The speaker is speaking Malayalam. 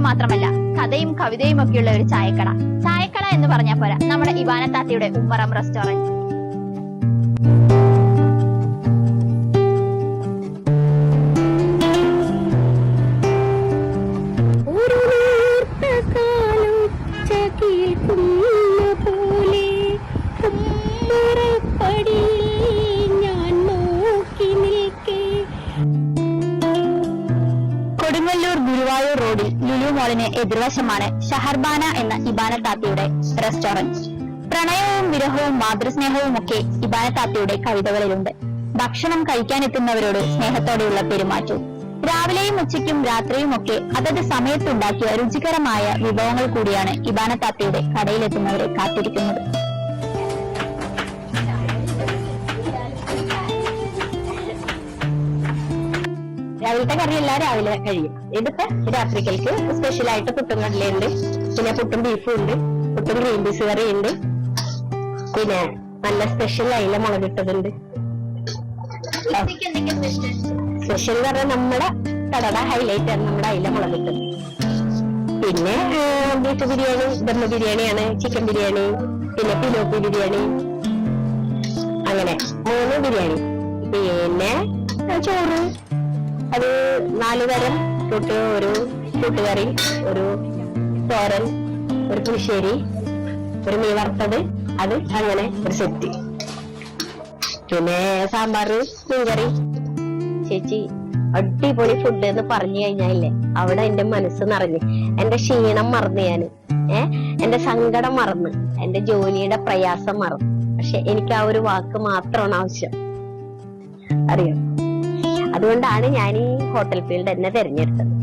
മാത്രമല്ല കഥയും കവിതയും ഒക്കെയുള്ള ഒരു ചായക്കട. ചായക്കട എന്ന് പറഞ്ഞാൽ പോരാ, നമ്മുടെ ഇവാന താത്തയുടെ ഉമ്മറം റെസ്റ്റോറന്റ്. കൊടുങ്ങല്ലൂർ ഗുരുവായൂർ റോഡിൽ ലുലു മോളിന് എതിർവശമാണ് ഷഹർബാന എന്ന ഇബാന താത്തയുടെ റെസ്റ്റോറന്റ്. പ്രണയവും വിരഹവും മാതൃസ്നേഹവും ഒക്കെ ഇബാന താത്തയുടെ കവിതകളിലുണ്ട്. ഭക്ഷണം കഴിക്കാനെത്തുന്നവരോട് സ്നേഹത്തോടെയുള്ള പെരുമാറ്റവും രാവിലെയും ഉച്ചയ്ക്കും രാത്രിയും ഒക്കെ അതത് സമയത്തുണ്ടാക്കിയ രുചികരമായ വിഭവങ്ങൾ കൂടിയാണ് ഇബാന താത്തയുടെ കടയിലെത്തുന്നവരെ കാത്തിരിക്കുന്നത്. രാവിലത്തെ കറിയെല്ലാം രാവിലെ കഴിയും. ഇതിപ്പോ രാത്രികൾക്ക് സ്പെഷ്യലായിട്ട് പുട്ടും കടലയുണ്ട്, പിന്നെ പുട്ടും ബീഫും ഉണ്ട്, പുട്ടും ഗ്രീൻ പീസ് കറി ഉണ്ട്, പിന്നെ നല്ല സ്പെഷ്യൽ അയില മുളകിട്ടതുണ്ട്. സ്പെഷ്യൽ എന്ന് പറഞ്ഞാൽ നമ്മുടെ കടയുടെ ഹൈലൈറ്റ് ആണ് നമ്മുടെ അയില മുളകിട്ടത്. പിന്നെ ബീഫ് ബിരിയാണി, ദം ബിരിയാണിയാണ്, ചിക്കൻ ബിരിയാണി, പിന്നെ പിലോപ്പി ബിരിയാണി, അങ്ങനെ 3 ബിരിയാണി. പിന്നെ ചോറ്, അത് 4 തരം കൂട്ട്, ഒരു കൂട്ടുകറി, ഒരു തോരൻ, ഒരു പുളിശ്ശേരി, ഒരു മീൻ വറുത്തത്, അത് അങ്ങനെ ഒരു സെറ്റ്. പിന്നെ സാമ്പാർ, മീൻകറി. ചേച്ചി അടിപൊളി ഫുഡ് എന്ന് പറഞ്ഞു കഴിഞ്ഞാലേ അവിടെ എന്റെ മനസ്സ് നിറഞ്ഞ്, എന്റെ ക്ഷീണം മറന്ന്, എന്റെ സങ്കടം മറന്ന്, എന്റെ ജോലിയുടെ പ്രയാസം മറന്നു. പക്ഷെ എനിക്ക് ആ ഒരു വാക്ക് മാത്രമാണ് ആവശ്യം, അറിയോ? അതുകൊണ്ടാണ് ഞാൻ ഈ ഹോട്ടൽ ഫീൽഡ് എന്നെ തിരഞ്ഞെടുത്തത്.